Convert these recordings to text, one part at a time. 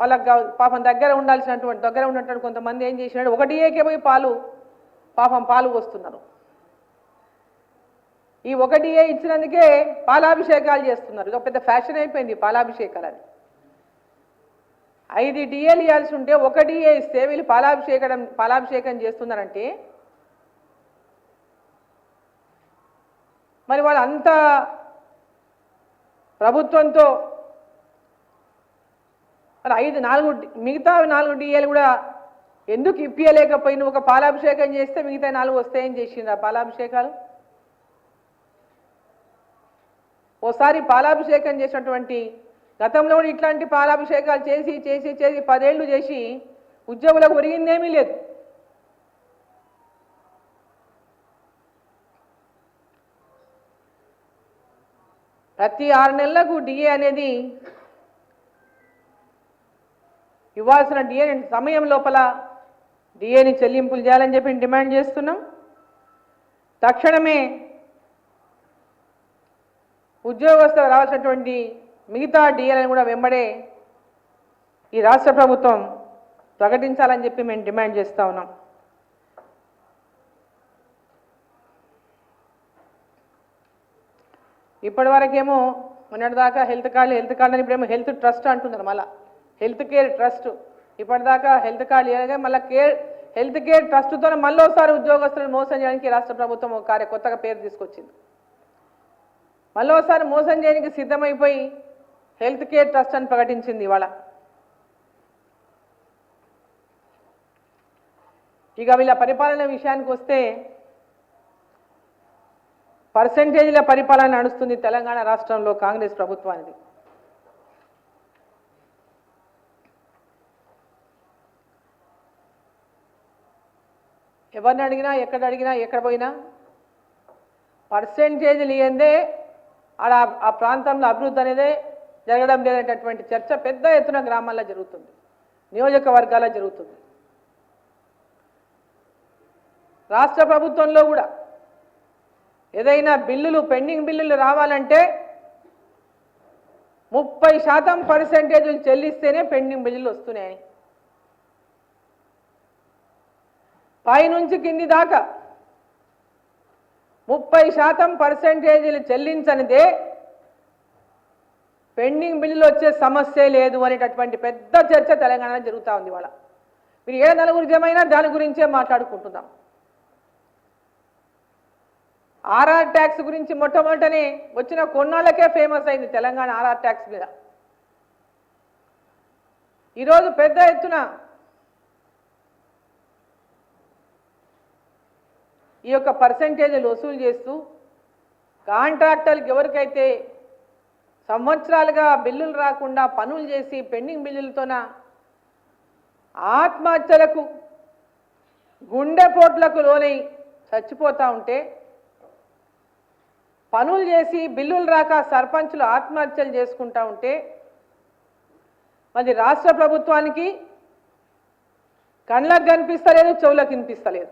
వాళ్ళకి పాపం దగ్గర ఉన్నటువంటి కొంతమంది ఏం చేసినాడు, ఒక డిఏకే పోయి పాలు పోస్తున్నారు. ఈ ఒక డిఏ ఇచ్చినందుకే పాలాభిషేకాలు చేస్తున్నారు. ఇక పెద్ద ఫ్యాషన్ అయిపోయింది పాలాభిషేకాలు అని. 5 డిఏలు ఇవ్వాల్సి ఉంటే ఒక డిఏ ఇస్తే వీళ్ళు పాలాభిషేకం చేస్తున్నారంటే మరి వాళ్ళు అంత ప్రభుత్వంతో మరి మిగతా 4 డిఏలు కూడా ఎందుకు ఇప్పియలేకపోయిన? ఒక పాలాభిషేకం చేస్తే మిగతా 4 వస్తాయని చేసింది ఆ పాలాభిషేకాలు. ఓసారి పాలాభిషేకం చేసినటువంటి గతంలో ఇట్లాంటి పాలాభిషేకాలు చేసి 10 ఏళ్ళు చేసి ఉద్యోగులకు ఒరిగిందేమీ లేదు. ప్రతి 6 నెలలకు డిఏ అనేది ఇవ్వాల్సిన డిఏ సమయం లోపల డిఏని చెల్లింపులు చేయాలని చెప్పి డిమాండ్ చేస్తున్నాం. తక్షణమే ఉద్యోగస్తులకు రావాల్సినటువంటి మిగతా డిఏలను కూడా వెంబడే ఈ రాష్ట్ర ప్రభుత్వం ప్రకటించాలని చెప్పి మేము డిమాండ్ చేస్తూ ఉన్నాం. ఇప్పటి వరకేమో మొన్నటిదాకా హెల్త్ కార్డు అని ఇప్పుడేమో హెల్త్ ట్రస్ట్ అంటున్నారు. మళ్ళీ హెల్త్ కేర్ ట్రస్ట్. ఇప్పటిదాకా హెల్త్ కార్డు ఇవ్వగా మళ్ళీ హెల్త్ కేర్ ట్రస్ట్తో మళ్ళీ ఒకసారి ఉద్యోగస్తులను మోసం చేయడానికి రాష్ట్ర ప్రభుత్వం ఒక కొత్తగా పేరు తీసుకొచ్చింది. మళ్ళీ ఒకసారి మోసం చేయడానికి సిద్ధమైపోయి హెల్త్ కేర్ ట్రస్ట్ అని ప్రకటించింది ఇవాళ. ఇక వీళ్ళ పరిపాలన విషయానికి వస్తే పర్సెంటేజ్ల పరిపాలన నడుస్తుంది తెలంగాణ రాష్ట్రంలో కాంగ్రెస్ ప్రభుత్వానికి. ఎవరిని అడిగినా ఎక్కడ పోయినా పర్సెంటేజ్లు ఇయ్యందే ఆ ప్రాంతంలో అభివృద్ధి అనేదే జరగడం లేదనేటటువంటి చర్చ పెద్ద ఎత్తున గ్రామాల్లో జరుగుతుంది, నియోజకవర్గాల్లో జరుగుతుంది. రాష్ట్ర ప్రభుత్వంలో కూడా ఏదైనా పెండింగ్ బిల్లులు రావాలంటే 30% పర్సెంటేజీలు చెల్లిస్తేనే పెండింగ్ బిల్లులు వస్తున్నాయి. పైనుంచి కింది దాకా 30% పర్సెంటేజీలు చెల్లించనిదే పెండింగ్ బిల్లులు వచ్చే సమస్య లేదు అనేటటువంటి పెద్ద చర్చ తెలంగాణలో జరుగుతూ ఉంది. ఇవాళ మీరు ఏ నలుగురు జమైనా దాని గురించే మాట్లాడుకుంటున్నాం. ఆర్ఆర్ ట్యాక్స్ గురించి మొట్టమొదటనే వచ్చిన కొన్నాళ్ళకే ఫేమస్ అయింది తెలంగాణ ఆర్ఆర్ ట్యాక్స్ మీద. ఈరోజు పెద్ద ఎత్తున ఈ యొక్క పర్సెంటేజీలు వసూలు చేస్తూ కాంట్రాక్టర్లకు ఎవరికైతే సంవత్సరాలుగా బిల్లులు రాకుండా పనులు చేసి పెండింగ్ బిల్లులతోన ఆత్మహత్యలకు గుండెపోట్లకు లోనై చచ్చిపోతూ ఉంటే, పనులు చేసి బిల్లులు రాక సర్పంచులు ఆత్మహత్యలు చేసుకుంటూ ఉంటే మరి రాష్ట్ర ప్రభుత్వానికి కళ్ళకు కనిపిస్తలేదు, చెవులకు వినిపిస్తలేదు.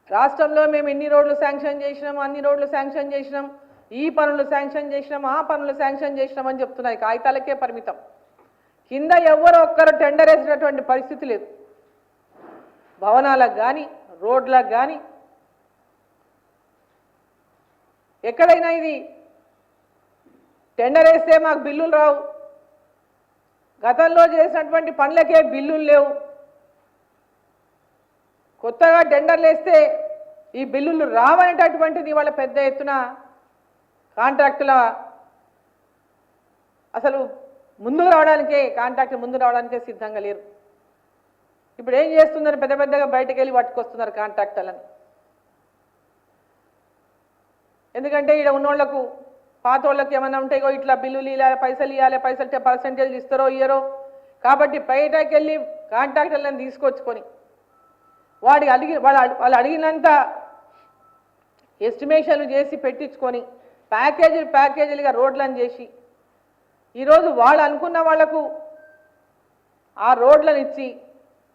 రాష్ట్రంలో మేము ఎన్ని రోడ్లు శాంక్షన్ చేసినాం, అన్ని రోడ్లు శాంక్షన్ చేసినాం, ఈ పనులు శాంక్షన్ చేసినాం, ఆ పనులు శాంక్షన్ చేసినాం అని చెప్తున్నాయి. కాగితాలకే పరిమితం. కింద ఎవరో ఒక్కరు టెండర్ వేసినటువంటి పరిస్థితి లేదు. భవనాలకు కానీ రోడ్లకు కానీ ఎక్కడైనా ఇది టెండర్ వేస్తే మాకు బిల్లులు రావు, గతంలో చేసినటువంటి పనులకే బిల్లులు లేవు, కొత్తగా టెండర్లు వేస్తే ఈ బిల్లులు రావనేటటువంటిది వాళ్ళ పెద్ద ఎత్తున కాంట్రాక్టుల అసలు కాంట్రాక్ట్ ముందుకు రావడానికే సిద్ధంగా లేరు. ఇప్పుడు ఏం చేస్తుందని పెద్దగా బయటకు వెళ్ళి పట్టుకొస్తున్నారు కాంట్రాక్టర్లను. ఎందుకంటే ఇక్కడ ఉన్నోళ్లకు పాతోళ్ళకి ఏమన్నా ఉంటాయో ఇట్లా బిల్లులు ఇవ్వాలి, పైసలు పర్సెంటేజ్ ఇస్తారో ఇయ్యరో, కాబట్టి బయటకు వెళ్ళి కాంట్రాక్టర్లను తీసుకొచ్చుకొని వాళ్ళు అడిగినంత ఎస్టిమేషన్లు చేసి పెట్టించుకొని ప్యాకేజీలుగా రోడ్లను చేసి ఈరోజు వాళ్ళు అనుకున్న వాళ్లకు ఆ రోడ్లను ఇచ్చి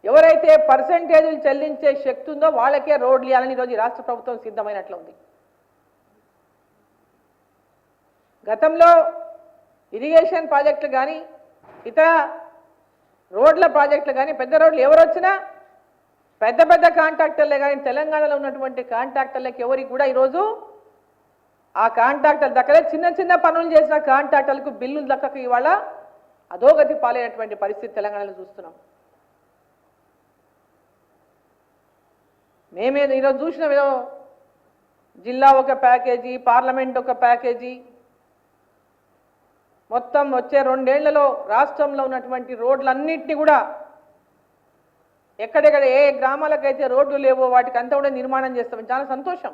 ఎవరైతే పర్సెంటేజీలు చెల్లించే శక్తి ఉందో వాళ్ళకే రోడ్లు ఇవ్వాలని ఈరోజు రాష్ట్ర ప్రభుత్వం సిద్ధమైనట్లు ఉంది. గతంలో ఇరిగేషన్ ప్రాజెక్టులు కానీ ఇతర రోడ్ల ప్రాజెక్టులు కానీ పెద్ద రోడ్లు ఎవరు వచ్చినా పెద్ద పెద్ద కాంట్రాక్టర్లే కానీ తెలంగాణలో ఉన్నటువంటి కాంట్రాక్టర్లకు ఎవరికి కూడా ఈరోజు ఆ కాంట్రాక్టర్లు దక్కలే. చిన్న చిన్న పనులు చేసిన కాంట్రాక్టర్లకు బిల్లులు దక్కక ఇవాళ అధోగతి పాలైనటువంటి పరిస్థితి తెలంగాణలో చూస్తున్నాం. మేమే ఈరోజు చూసిన ఏదో జిల్లా ఒక ప్యాకేజీ, పార్లమెంట్ ఒక ప్యాకేజీ, మొత్తం వచ్చే 2 ఏళ్లలో రాష్ట్రంలో ఉన్నటువంటి రోడ్లన్నింటినీ కూడా ఎక్కడెక్కడ ఏ గ్రామాలకైతే రోడ్లు లేవో వాటికి అంతా కూడా నిర్మాణం చేస్తాం. చాలా సంతోషం.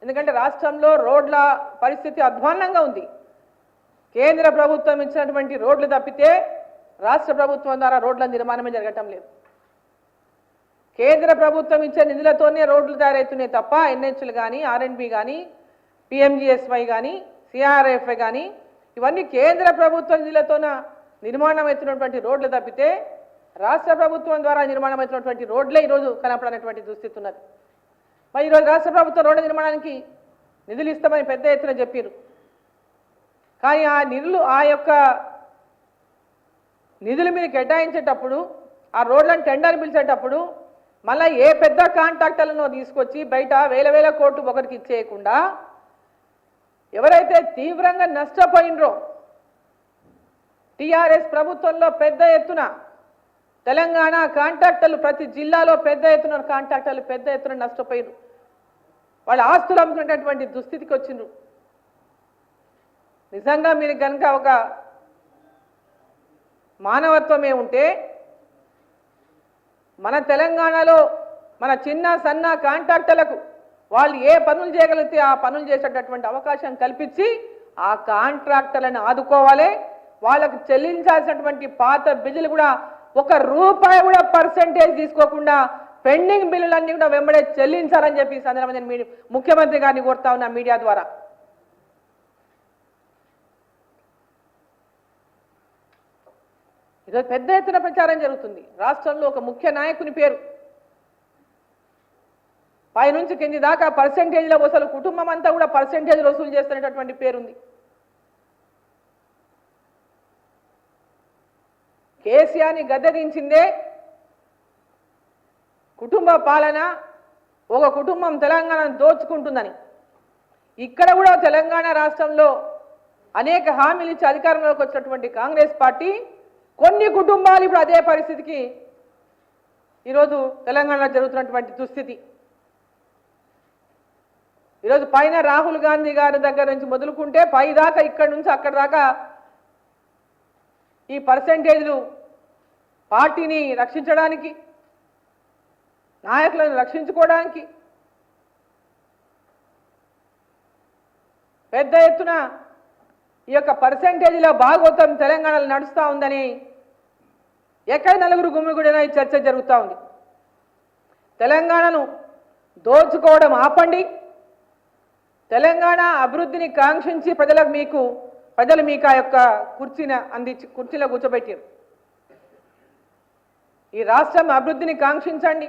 ఎందుకంటే రాష్ట్రంలో రోడ్ల పరిస్థితి అధ్వాన్నంగా ఉంది. కేంద్ర ప్రభుత్వం ఇచ్చినటువంటి రోడ్లు తప్పితే రాష్ట్ర ప్రభుత్వం ద్వారా రోడ్ల నిర్మాణమే జరగటం లేదు. కేంద్ర ప్రభుత్వం ఇచ్చే నిధులతోనే రోడ్లు తయారవుతున్నాయి తప్ప ఎన్హెచ్లు కానీ, ఆర్ఎండ్బి కానీ, పిఎంజిఎస్వై కానీ, సిఆర్ఎఫ్ఐ కానీ ఇవన్నీ కేంద్ర ప్రభుత్వ నిధులతోన నిర్మాణం అవుతున్నటువంటి రోడ్లు తప్పితే రాష్ట్ర ప్రభుత్వం ద్వారా నిర్మాణం అవుతున్నటువంటి రోడ్లే ఈరోజు కనపడనటువంటి దుస్థితి ఉన్నది. మరి ఈరోజు రాష్ట్ర ప్రభుత్వం రోడ్ల నిర్మాణానికి నిధులు ఇస్తామని పెద్ద ఎత్తున చెప్పారు. కానీ ఆ నిధులు ఆ యొక్క నిధులు మీరు కేటాయించేటప్పుడు ఆ రోడ్లను టెండర్ పిలిచేటప్పుడు మళ్ళీ ఏ పెద్ద కాంట్రాక్టర్లను తీసుకొచ్చి బయట వేల కోట్లు ఒకరికి ఇచ్చేయకుండా ఎవరైతే తీవ్రంగా నష్టపోయినరో టీఆర్ఎస్ ప్రభుత్వంలో పెద్ద ఎత్తున తెలంగాణ కాంట్రాక్టర్లు ప్రతి జిల్లాలో పెద్ద ఎత్తున నష్టపోయారు. వాళ్ళ ఆస్తులు అమ్ముకునేటటువంటి దుస్థితికి వచ్చిండ్రు. నిజంగా మీరు కనుక ఒక మానవత్వమే ఉంటే మన తెలంగాణలో మన చిన్న సన్న కాంట్రాక్టర్లకు వాళ్ళు ఏ పనులు చేయగలిగితే ఆ పనులు చేసేటటువంటి అవకాశం కల్పించి ఆ కాంట్రాక్టర్లను ఆదుకోవాలి. వాళ్ళకు చెల్లించాల్సినటువంటి పాత బిల్లులు కూడా ₹1 కూడా పర్సెంటేజ్ తీసుకోకుండా పెండింగ్ బిల్లులన్నీ కూడా వెంబడే చెల్లించాలని చెప్పి సందర్భంగా నేను ముఖ్యమంత్రి గారిని కోరుతా ఉన్నా మీడియా ద్వారా. ఈరోజు పెద్ద ఎత్తున ప్రచారం జరుగుతుంది. రాష్ట్రంలో ఒక ముఖ్య నాయకుని పేరు పైనుంచి కింది దాకా పర్సెంటేజ్లో వసూలు కుటుంబం అంతా కూడా పర్సెంటేజ్ వసూలు చేస్తున్నటువంటి పేరుంది. కేసీఆర్ని గద్దెదించిందే కుటుంబ పాలన, ఒక కుటుంబం తెలంగాణను దోచుకుంటుందని. ఇక్కడ కూడా తెలంగాణ రాష్ట్రంలో అనేక హామీలు ఇచ్చి అధికారంలోకి వచ్చినటువంటి కాంగ్రెస్ పార్టీ కొన్ని కుటుంబాలు ఇప్పుడు అదే పరిస్థితికి ఈరోజు తెలంగాణలో జరుగుతున్నటువంటి దుస్థితి. ఈరోజు పైన రాహుల్ గాంధీ గారి దగ్గర నుంచి మొదలుకుంటే పై దాకా ఇక్కడి నుంచి అక్కడ దాకా ఈ పర్సెంటేజ్లు పార్టీని రక్షించడానికి, నాయకులను రక్షించుకోవడానికి పెద్ద ఎత్తున ఈ యొక్క పర్సెంటేజ్లో భాగవతం తెలంగాణలో నడుస్తూ ఉందని ఎక్కడ నలుగురు గుమిగూడిన ఈ చర్చ జరుగుతూ ఉంది. తెలంగాణను దోచుకోవడం ఆపండి. తెలంగాణ అభివృద్ధిని కాంక్షించి ప్రజలు మీకు ఆ యొక్క కుర్చీలో కూర్చోబెట్టారు. ఈ రాష్ట్రం అభివృద్ధిని కాంక్షించండి.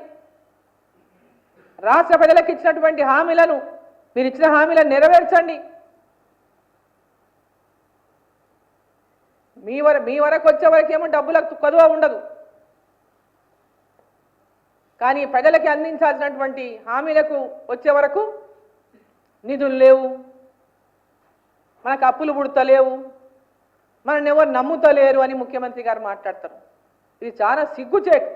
రాష్ట్ర ప్రజలకు ఇచ్చినటువంటి హామీలను మీరు ఇచ్చిన హామీలను నెరవేర్చండి. మీ వరకు వచ్చే వరకు ఏమో డబ్బులకు కొదువ ఉండదు. కానీ ప్రజలకి అందించాల్సినటువంటి హామీలకు వచ్చే వరకు నిధులు లేవు, మనకు అప్పులు పుడతలేవు, మనల్ని ఎవరు నమ్ముతలేరు అని ముఖ్యమంత్రి గారు మాట్లాడతారు. ఇది చాలా సిగ్గుచేటు.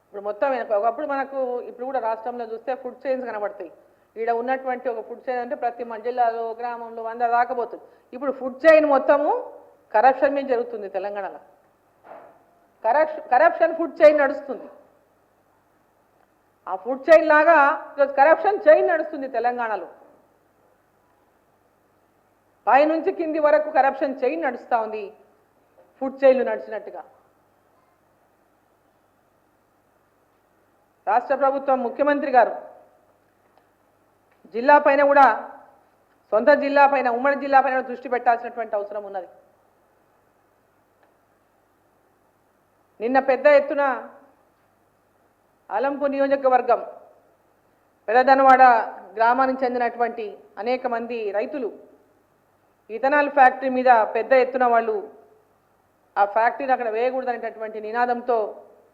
ఇప్పుడు మొత్తం ఒకప్పుడు మనకు ఇప్పుడు కూడా రాష్ట్రంలో చూస్తే ఫుడ్ చైన్స్ కనబడతాయి. ఈడ ఉన్నటువంటి ఒక ఫుడ్ చైన్ అంటే ప్రతి జిల్లాలో గ్రామంలో 100 దాకపోతుంది. ఇప్పుడు ఫుడ్ చైన్ మొత్తము కరప్షన్ మీద జరుగుతుంది. తెలంగాణలో కరప్షన్ ఫుడ్ చైన్ నడుస్తుంది. ఆ ఫుడ్ చైన్ లాగా కరప్షన్ చైన్ నడుస్తుంది తెలంగాణలో. పైనుంచి కింది వరకు కరప్షన్ చైన్ నడుస్తూ ఉంది, ఫుడ్ చైన్లు నడిచినట్టుగా. రాష్ట్ర ప్రభుత్వం ముఖ్యమంత్రి గారు జిల్లా పైన కూడా, సొంత జిల్లా పైన, ఉమ్మడి జిల్లా పైన దృష్టి పెట్టాల్సినటువంటి అవసరం ఉన్నది. నిన్న పెద్ద ఎత్తున అలంపు నియోజకవర్గం పెదదనవాడ గ్రామానికి చెందినటువంటి అనేక మంది రైతులు ఇథనాల్ ఫ్యాక్టరీ మీద పెద్ద ఎత్తున వాళ్ళు ఆ ఫ్యాక్టరీని అక్కడ వేయకూడదనేటటువంటి నినాదంతో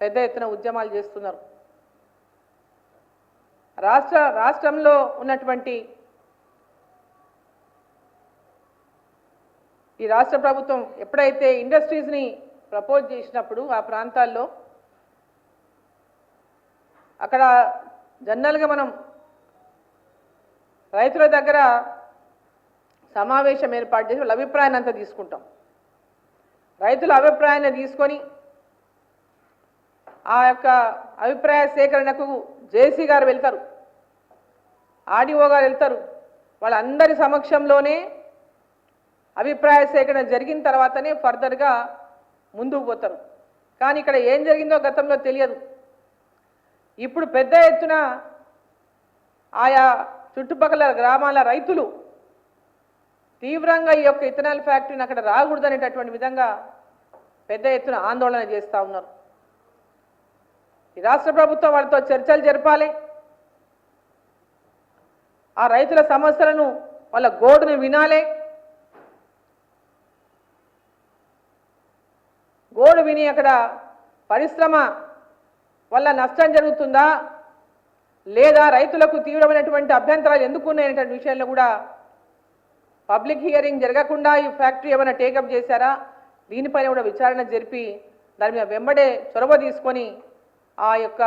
పెద్ద ఎత్తున ఉద్యమాలు చేస్తున్నారు. రాష్ట్రంలో ఉన్నటువంటి ఈ రాష్ట్ర ప్రభుత్వం ఎప్పుడైతే ఇండస్ట్రీస్ని ప్రపోజ్ చేసినప్పుడు ఆ ప్రాంతాల్లో అక్కడ జనరల్గా మనం రైతుల దగ్గర సమావేశం ఏర్పాటు చేసి వాళ్ళ అభిప్రాయాన్ని అంతా తీసుకుంటాం. రైతుల అభిప్రాయాన్ని తీసుకొని ఆ యొక్క అభిప్రాయ సేకరణకు జేసీ గారు వెళ్తారు, ఆర్డీఓ గారు వెళ్తారు. వాళ్ళందరి సమక్షంలోనే అభిప్రాయ సేకరణ జరిగిన తర్వాతనే ఫర్దర్గా ముందుకు పోతారు. కానీ ఇక్కడ ఏం జరిగిందో గతంలో తెలియదు. ఇప్పుడు పెద్ద ఎత్తున ఆయా చుట్టుపక్కల గ్రామాల రైతులు తీవ్రంగా ఈ యొక్క ఇథనాల్ ఫ్యాక్టరీని అక్కడ రాకూడదనేటటువంటి విధంగా పెద్ద ఎత్తున ఆందోళన చేస్తూ ఉన్నారు. ఈ రాష్ట్ర ప్రభుత్వం వాళ్ళతో చర్చలు జరపాలి, ఆ రైతుల సమస్యలను వాళ్ళ గోడును వినాలి, గోడు విని అక్కడ పరిశ్రమ వల్ల నష్టం జరుగుతుందా లేదా రైతులకు తీవ్రమైనటువంటి అభ్యంతరాలు ఎందుకున్నాయనేటువంటి విషయంలో కూడా పబ్లిక్ హియరింగ్ జరగకుండా ఈ ఫ్యాక్టరీ ఏమైనా టేకప్ చేశారా, దీనిపైన కూడా విచారణ జరిపి దాని మీద వెంబడే చొరవ తీసుకొని ఆ యొక్క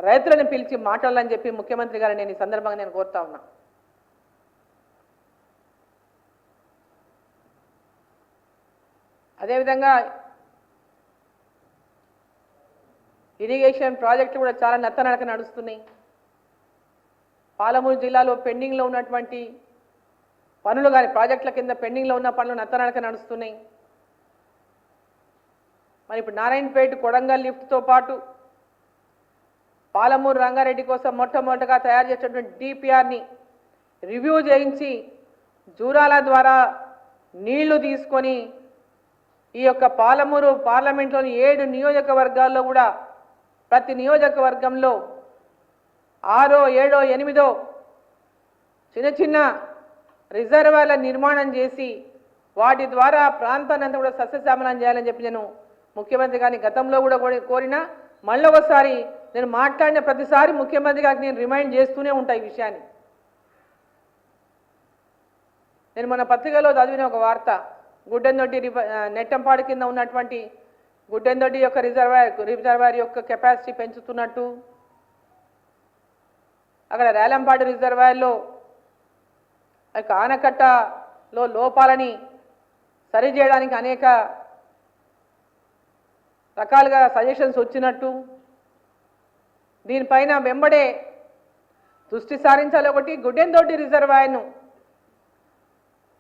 రైతులను పిలిచి మాట్లాడాలని చెప్పి ముఖ్యమంత్రి గారు నేను ఈ సందర్భంగా నేను కోరుతా ఉన్నా. అదేవిధంగా ఇరిగేషన్ ప్రాజెక్టులు కూడా చాలా నత్తనడక నడుస్తున్నాయి. పాలమూరు జిల్లాలో పెండింగ్లో ఉన్నటువంటి పనులు కానీ ప్రాజెక్టుల కింద పెండింగ్లో ఉన్న పనులు నత్తనడక నడుస్తున్నాయి. మరి ఇప్పుడు నారాయణపేట కొడంగల్ లిఫ్ట్తో పాటు పాలమూరు రంగారెడ్డి కోసం మొట్టమొదటిగా తయారు చేసినటువంటి డిపిఆర్ని రివ్యూ చేయించి జూరాల ద్వారా నీళ్లు తీసుకొని ఈ యొక్క పాలమూరు పార్లమెంట్లోని 7 నియోజకవర్గాల్లో కూడా ప్రతి నియోజకవర్గంలో 6, 7, 8 చిన్న చిన్న రిజర్వాయర్ల నిర్మాణం చేసి వాటి ద్వారా ప్రాంతాన్ని అంతా కూడా సస్యశ్యామలం చేయాలని చెప్పి నేను ముఖ్యమంత్రి గారిని గతంలో కూడా కోరినా మళ్ళీ ఒకసారి నేను మాట్లాడిన ప్రతిసారి ముఖ్యమంత్రి గారికి నేను రిమైండ్ చేస్తూనే ఉంటాను ఈ విషయాన్ని. నేను మన పత్రికలో చదివిన ఒక వార్త, గుడ్డెందొడ్డి నెట్టంపాడు కింద ఉన్నటువంటి గుడ్డెందొడ్డి యొక్క రిజర్వాయర్ యొక్క కెపాసిటీ పెంచుతున్నట్టు, అక్కడ రేలంపాడు రిజర్వాయర్లో ఆనకట్టలో లోపాలని సరిచేయడానికి అనేక రకాలుగా సజెషన్స్ వచ్చినట్టు, దీనిపైన వెంబడే దృష్టి సారించాలి. ఒకటి గుడ్డెందొడ్డి రిజర్వాయర్ను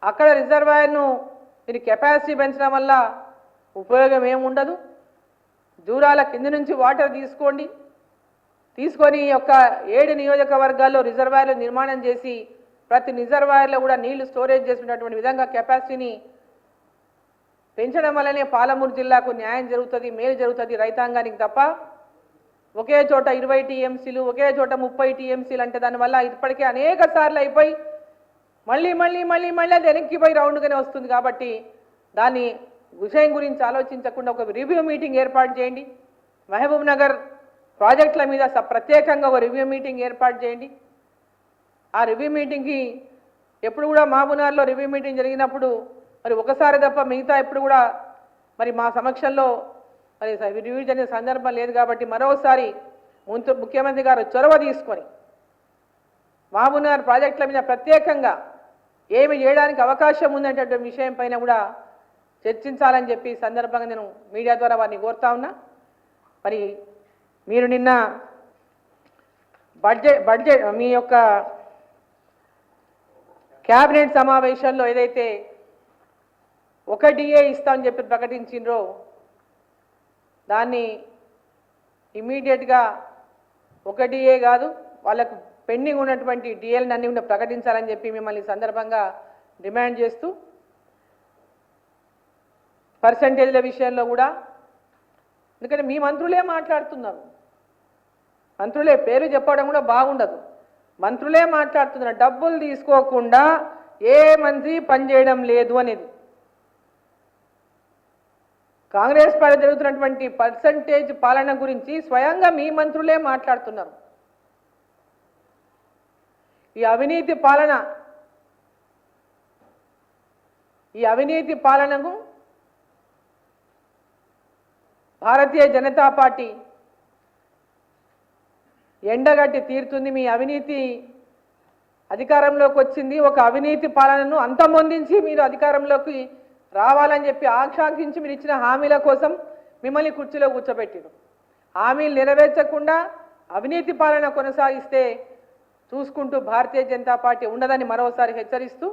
అక్కడ రిజర్వాయర్ను దీని కెపాసిటీ పెంచడం వల్ల ఉపయోగం ఏముండదు. దూరాల కింద నుంచి వాటర్ తీసుకొని యొక్క 7 నియోజకవర్గాల్లో రిజర్వాయర్లు నిర్మాణం చేసి ప్రతి రిజర్వాయర్లో కూడా నీళ్లు స్టోరేజ్ చేసుకున్నటువంటి విధంగా కెపాసిటీని పెంచడం వల్లనే పాలమూరు జిల్లాకు న్యాయం జరుగుతుంది, మేలు జరుగుతుంది రైతాంగానికి తప్ప ఒకే చోట 20 టీఎంసీలు ఒకే చోట 30 టీఎంసీలు అంటే దానివల్ల ఇప్పటికే అనేక సార్లు అయిపోయి మళ్ళీ అది వెనక్కిపోయి రౌండ్గానే వస్తుంది. కాబట్టి దాన్ని విషయం గురించి ఆలోచించకుండా ఒక రివ్యూ మీటింగ్ ఏర్పాటు చేయండి. మహబూబ్ నగర్ ప్రాజెక్టుల మీద ప్రత్యేకంగా ఒక రివ్యూ మీటింగ్ ఏర్పాటు చేయండి. ఆ రివ్యూ మీటింగ్కి ఎప్పుడు కూడా మహబూబ్నగర్లో రివ్యూ మీటింగ్ జరిగినప్పుడు మరి ఒకసారి తప్ప మిగతా ఎప్పుడు కూడా మరి మా సమక్షంలో మరి రివ్యూ జరిగిన సందర్భం లేదు. కాబట్టి మరోసారి ముఖ్యమంత్రి గారు చొరవ తీసుకొని మహబూబ్నగర్ ప్రాజెక్టుల మీద ప్రత్యేకంగా ఏమి చేయడానికి అవకాశం ఉందనేటువంటి విషయం పైన కూడా చర్చించాలని చెప్పి సందర్భంగా నేను మీడియా ద్వారా వారిని కోరుతా ఉన్నా. మరి మీరు నిన్న బడ్జెట్ మీ యొక్క క్యాబినెట్ సమావేశంలో ఏదైతే 1 DA ఇస్తామని చెప్పి ప్రకటించిండ్రో దాన్ని ఇమీడియట్గా 1 DA కాదు, వాళ్ళకు పెండింగ్ ఉన్నటువంటి డిఎల్ని అన్ని కూడా ప్రకటించాలని చెప్పి మిమ్మల్ని సందర్భంగా డిమాండ్ చేస్తూ, పర్సంటేజ్ల విషయంలో కూడా ఎందుకంటే మీ మంత్రులే మాట్లాడుతున్నారు, మంత్రులే పేరు చెప్పడం కూడా బాగుండదు. మంత్రులే మాట్లాడుతున్నారు డబ్బులు తీసుకోకుండా ఏ మంత్రి పనిచేయడం లేదు అనేది. కాంగ్రెస్ పార్టీ జరుగుతున్నటువంటి పర్సంటేజ్ పాలన గురించి స్వయంగా మీ మంత్రులే మాట్లాడుతున్నారు. ఈ అవినీతి పాలనకు భారతీయ జనతా పార్టీ ఎండగట్టి తీరుతుంది. మీ అవినీతి అధికారంలోకి వచ్చింది. ఒక అవినీతి పాలనను అంతమొందించి మీరు అధికారంలోకి రావాలని చెప్పి ఆకాంక్షించి మీరు ఇచ్చిన హామీల కోసం మిమ్మల్ని కుర్చీలో కూర్చోబెట్టారు. హామీలు నెరవేర్చకుండా అవినీతి పాలన కొనసాగిస్తే చూసుకుంటూ భారతీయ జనతా పార్టీ ఉండదని మరోసారి హెచ్చరిస్తూ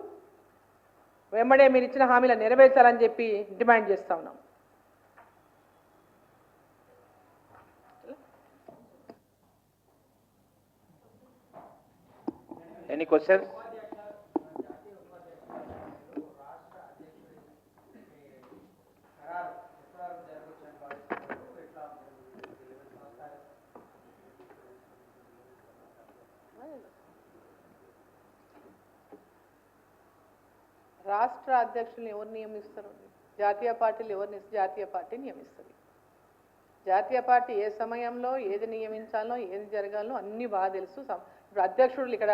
వెంబడే మీరు ఇచ్చిన హామీలను నెరవేర్చాలని చెప్పి డిమాండ్ చేస్తా ఉన్నాం. Any questions? రాష్ట్ర అధ్యక్షులను ఎవరు నియమిస్తారు? జాతీయ పార్టీలు ఎవరు? జాతీయ పార్టీ నియమిస్తుంది. జాతీయ పార్టీ ఏ సమయంలో ఏది నియమించాలో ఏది జరగాలో అన్నీ బాగా తెలుసు. ఇప్పుడు అధ్యక్షుడు ఇక్కడ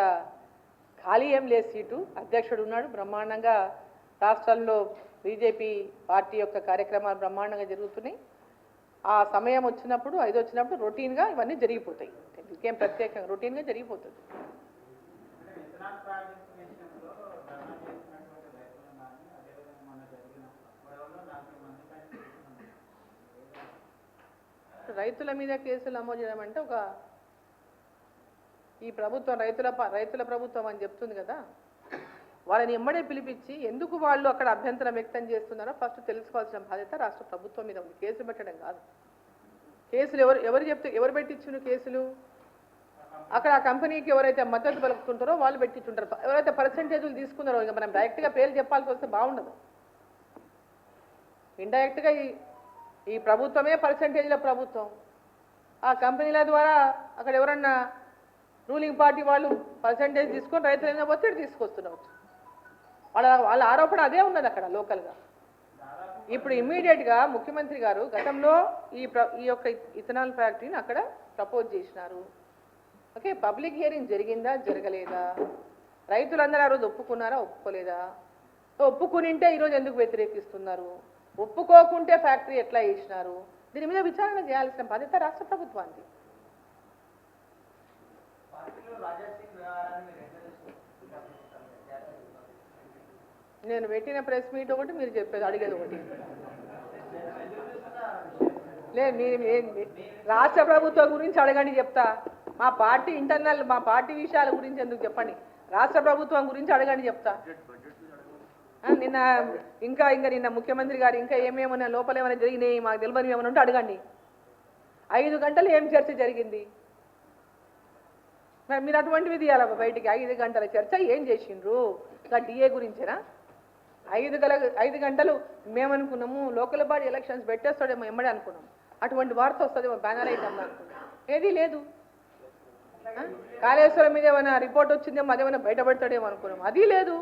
ఖాళీ ఏం లేదు సీటు, అధ్యక్షుడు ఉన్నాడు. బ్రహ్మాండంగా రాష్ట్రంలో బీజేపీ పార్టీ యొక్క కార్యక్రమాలు బ్రహ్మాండంగా జరుగుతున్నాయి. ఆ సమయం వచ్చినప్పుడు రొటీన్గా ఇవన్నీ జరిగిపోతాయి. ఇంకేం ప్రత్యేకంగా రొటీన్గా జరిగిపోతుంది. రైతుల మీద కేసులు నమోదు చేయడం అంటే ఈ ప్రభుత్వం రైతుల ప్రభుత్వం అని చెప్తుంది కదా, వాళ్ళని ఎమ్మడే పిలిపించి ఎందుకు వాళ్ళు అక్కడ అభ్యంతరం వ్యక్తం చేస్తున్నారో ఫస్ట్ తెలుసుకోవాల్సిన బాధ్యత రాష్ట్ర ప్రభుత్వం మీద ఉంది. కేసులు పెట్టడం కాదు. కేసులు ఎవరు పెట్టించును కేసులు? అక్కడ ఆ కంపెనీకి ఎవరైతే మద్దతు పలుకుతుంటారో వాళ్ళు పెట్టించుంటారు. ఎవరైతే పర్సెంటేజ్లు తీసుకున్నారో ఇంకా మనం డైరెక్ట్గా పేర్లు చెప్పాల్సి వస్తే బాగుండదు. ఇండైరెక్ట్గా ఈ ప్రభుత్వమే పర్సెంటేజ్ల ప్రభుత్వం. ఆ కంపెనీల ద్వారా అక్కడ ఎవరన్నా రూలింగ్ పార్టీ వాళ్ళు పర్సెంటేజ్ తీసుకొని రైతులైనా ఒత్తిడి తీసుకొస్తున్నావచ్చు. వాళ్ళ ఆరోపణ అదే ఉన్నది అక్కడ లోకల్గా. ఇప్పుడు ఇమ్మీడియట్గా ముఖ్యమంత్రి గారు గతంలో ఈ యొక్క ఇథనాల్ ఫ్యాక్టరీని అక్కడ ప్రపోజ్ చేసినారు. ఓకే, పబ్లిక్ హియరింగ్ జరిగిందా జరగలేదా? రైతులందరూ ఆ రోజు ఒప్పుకున్నారా ఒప్పుకోలేదా? ఒప్పుకునింటే ఈరోజు ఎందుకు వ్యతిరేకిస్తున్నారు? ఒప్పుకోకుంటే ఫ్యాక్టరీ ఎట్లా చేసినారు? దీని మీద విచారణ చేయాల్సిన బాధ్యత రాష్ట్ర ప్రభుత్వానికి. నేను పెట్టిన ప్రెస్ మీట్ ఒకటి, మీరు చెప్పేది అడిగేది ఒకటి. లేదు, రాష్ట్ర ప్రభుత్వం గురించి అడగండి చెప్తా. మా పార్టీ ఇంటర్నల్ మా పార్టీ విషయాల గురించి ఎందుకు చెప్పండి, రాష్ట్ర ప్రభుత్వం గురించి అడగండి చెప్తా. నిన్న ముఖ్యమంత్రి గారు ఇంకా ఏమేమైనా లోపలేమైనా జరిగినాయి మాకు తెలియని ఏమైనా ఉంటే అడగండి. 5 గంటలు ఏం చర్చ జరిగింది? మరి మీరు అటువంటివి తీయాలి బయటికి. 5 గంటల చర్చ ఏం చేసిండ్రు? డిఏ గురించేనా? 5 గంటలు మేమనుకున్నాము లోకల్ బాడీ ఎలక్షన్స్ పెట్టేస్తాడేమో ఎమ్మడే అనుకున్నాం. అటువంటి వార్త వస్తుందేమో బ్యానర్ అయితే అనుకున్నాం. ఏదీ లేదు. కాళేశ్వరం మీద ఏమైనా రిపోర్ట్ వచ్చిందేమో అదేమైనా బయటపడతాడేమో అనుకున్నాం. అది లేదు.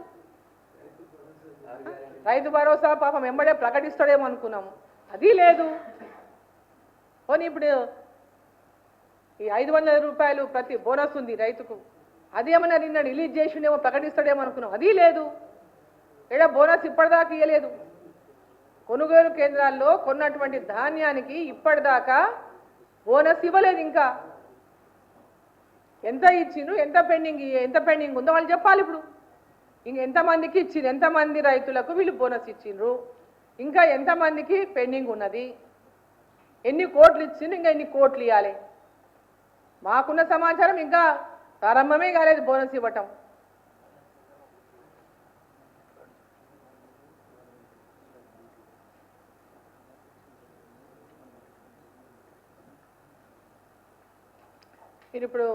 రైతు భరోసా పాపం వెంబడే ప్రకటిస్తాడేమో అనుకున్నాము. అది లేదు. పోనీ ఇప్పుడు ఈ 500 రూపాయలు ప్రతి బోనస్ ఉంది రైతుకు, అది ఏమన్నా నిన్న రిలీజ్ చేసిండేమో ప్రకటిస్తాడేమో అనుకున్నాం. అది లేదు. ఏడా బోనస్ ఇప్పటిదాకా ఇవ్వలేదు. కొనుగోలు కేంద్రాల్లో కొన్నటువంటి ధాన్యానికి ఇప్పటిదాకా బోనస్ ఇవ్వలేదు. ఇంకా ఎంత ఇచ్చిండ్రు, ఎంత పెండింగ్ ఉందో వాళ్ళు చెప్పాలి. ఇప్పుడు ఎంతమందికి ఇచ్చిండ్రు, ఎంతమంది రైతులకు వీళ్ళు బోనస్ ఇచ్చిండ్రు, ఇంకా ఎంతమందికి పెండింగ్ ఉన్నది, ఎన్ని కోట్లు ఇచ్చిండ్రు, ఇంకా ఎన్ని కోట్లు ఇవ్వాలి. మాకున్న సమాచారం ఇంకా ప్రారంభమే కాలేదు బోనస్ ఇవ్వటం. నేను ఇప్పుడు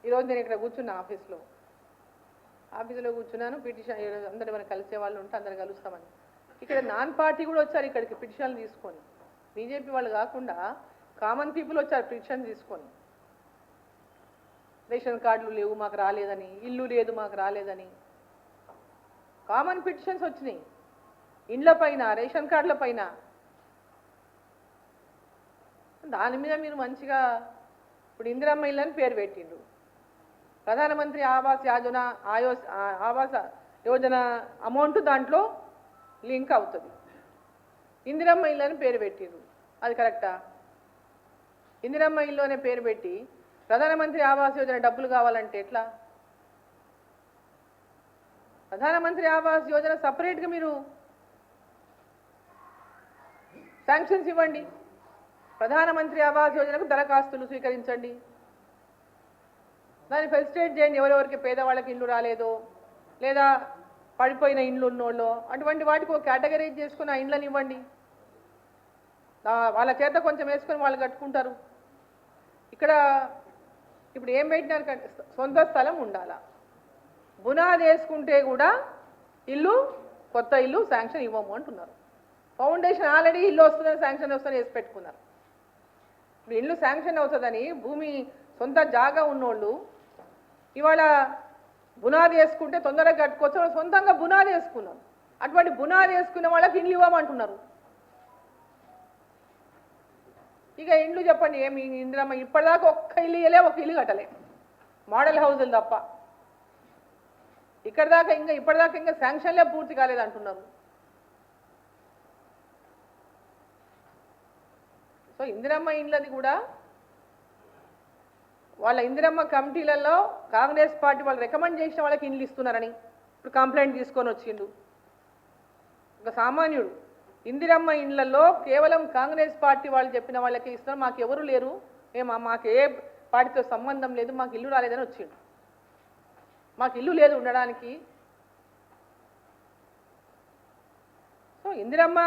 ఈరోజు నేను ఇక్కడ కూర్చున్నా ఆఫీసులో కూర్చున్నాను. పిటిషన్ అందరూ మనం కలిసే వాళ్ళు ఉంటే అందరు కలుస్తామని. ఇక్కడ నాన్ పార్టీ కూడా వచ్చారు ఇక్కడికి పిటిషన్లు తీసుకొని. బీజేపీ వాళ్ళు కాకుండా కామన్ పీపుల్ వచ్చారు పిటిషన్ తీసుకొని. రేషన్ కార్డులు లేవు మాకు రాలేదని, ఇల్లు లేదు మాకు రాలేదని కామన్ పిటిషన్స్ వచ్చినాయి ఇండ్ల పైన, రేషన్ కార్డుల పైన. దాని మీద మీరు మంచిగా ఇప్పుడు ఇందిరమ్మ ఇల్లు అని పేరు పెట్టిండ్రు, ప్రధానమంత్రి ఆవాస్ యోజన అమౌంట్ దాంట్లో లింక్ అవుతుంది. ఇందిరమ్మ ఇల్లు అని పేరు పెట్టిండ్రు, అది కరెక్టా? ఇందిరమ్మ ఇల్లు అనే పేరు పెట్టి ప్రధానమంత్రి ఆవాస్ యోజన డబ్బులు కావాలంటే ఎట్లా? ప్రధానమంత్రి ఆవాస్ యోజన సపరేట్గా మీరు శాంక్షన్స్ ఇవ్వండి, ప్రధానమంత్రి ఆవాస్ యోజనకు దరఖాస్తులు స్వీకరించండి, దాన్ని ఫెసిలిటేట్ చేయండి. ఎవరెవరికి పేదవాళ్ళకి ఇల్లు రాలేదో లేదా పడిపోయిన ఇండ్లు ఉన్నోళ్ళు అటువంటి వాటికి ఒక కేటగరైజ్ చేసుకుని ఆ ఇండ్లను ఇవ్వండి, వాళ్ళ చేత కొంచెం వేసుకొని వాళ్ళు కట్టుకుంటారు. ఇక్కడ ఇప్పుడు ఏం పెట్టినారు, సొంత స్థలం ఉండాలా, బునాది వేసుకుంటే కూడా ఇల్లు, కొత్త ఇల్లు శాంక్షన్ ఇవ్వము అంటున్నారు. ఫౌండేషన్ ఆల్రెడీ ఇల్లు వస్తుందని శాంక్షన్ వస్తుందని వేసి పెట్టుకున్నారు. ఇప్పుడు ఇల్లు శాంక్షన్ అవుతుందని భూమి సొంత జాగా ఉన్నోళ్ళు ఇవాళ బునాది వేసుకుంటే తొందరగా కట్టుకోవచ్చు, వాళ్ళు సొంతంగా బునాది వేసుకున్నారు. అటువంటి బునాది వేసుకున్న వాళ్ళకి ఇండ్లు ఇవ్వమంటున్నారు. ఇక ఇండ్లు చెప్పండి, ఏమి ఇందిరమ్మ ఇప్పటిదాకా ఒక్క ఇల్లు ఇవ్వలే, ఒక ఇల్లు కట్టలే, మోడల్ హౌజులు తప్ప. ఇప్పటిదాకా ఇంకా శాంక్షన్లే పూర్తి కాలేదు అంటున్నారు. సో ఇందిరమ్మ ఇండ్లది కూడా వాళ్ళ ఇందిరమ్మ కమిటీలలో కాంగ్రెస్ పార్టీ వాళ్ళు రికమెండ్ చేసిన వాళ్ళకి ఇండ్లు ఇస్తున్నారని ఇప్పుడు కంప్లైంట్ తీసుకొని వచ్చిండు. ఒక సామాన్యుడు ఇందిరమ్మ ఇండ్లలో కేవలం కాంగ్రెస్ పార్టీ వాళ్ళు చెప్పిన వాళ్ళకి ఇస్తున్నారు, మాకు ఎవరు లేరు, మాకు ఏ పార్టీతో సంబంధం లేదు, మాకు ఇల్లు రాలేదని వచ్చిండు. మాకు ఇల్లు లేదు ఉండడానికి. సో ఇందిరమ్మ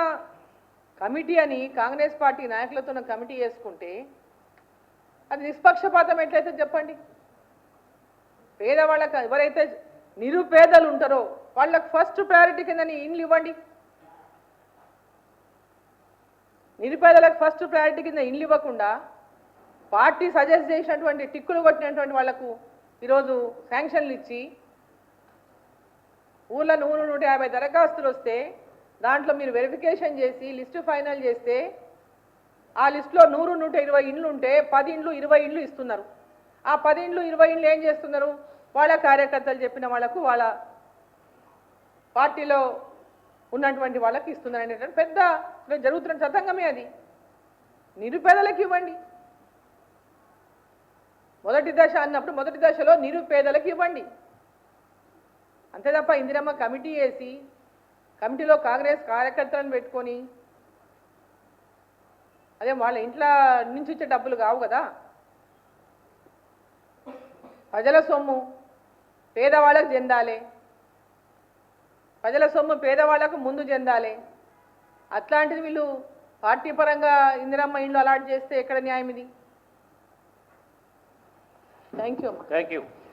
కమిటీ అని కాంగ్రెస్ పార్టీ నాయకులతో కమిటీ వేసుకుంటే అది నిష్పక్షపాతం ఎట్లయితే చెప్పండి. పేదవాళ్ళకి ఎవరైతే నిరుపేదలు ఉంటారో వాళ్ళకి ఫస్ట్ ప్రయారిటీ కింద ఇండ్లు ఇవ్వండి. నిరుపేదలకు ఫస్ట్ ప్రయారిటీ కింద ఇండ్లు ఇవ్వకుండా పార్టీ సజెస్ట్ చేసినటువంటి టిక్కులు కొట్టినటువంటి వాళ్లకు ఈరోజు శాంక్షన్లు ఇచ్చి ఊళ్ళో 100-150 దరఖాస్తులు వస్తే దాంట్లో మీరు వెరిఫికేషన్ చేసి లిస్టు ఫైనల్ చేస్తే ఆ లిస్టులో 100-120 ఇండ్లు ఉంటే 10 ఇండ్లు 20 ఇండ్లు ఇస్తున్నారు. ఆ 10 ఇండ్లు 20 ఇండ్లు ఏం చేస్తున్నారు, వాళ్ళ కార్యకర్తలు చెప్పిన వాళ్లకు వాళ్ళ పార్టీలో ఉన్నటువంటి వాళ్ళకి ఇస్తున్నారు అనేటువంటి పెద్ద జరుగుతున్న తతంగమే అది. నిరుపేదలకు ఇవ్వండి, మొదటి దశ అన్నప్పుడు మొదటి దశలో నిరుపేదలకు ఇవ్వండి అంతే తప్ప ఇందిరమ్మ కమిటీ వేసి కమిటీలో కాంగ్రెస్ కార్యకర్తలను పెట్టుకొని అదే వాళ్ళ ఇంట్లో నుంచి ఇచ్చే డబ్బులు కావు కదా, ప్రజల సొమ్ము పేదవాళ్ళకు చెందాలి, ప్రజల సొమ్ము పేదవాళ్లకు ముందు చెందాలి. అట్లాంటిది వీళ్ళు పార్టీ పరంగా ఇందిరమ్మ ఇండ్లు అలాట్ చేస్తే ఎక్కడ న్యాయం ఇది? Thank you.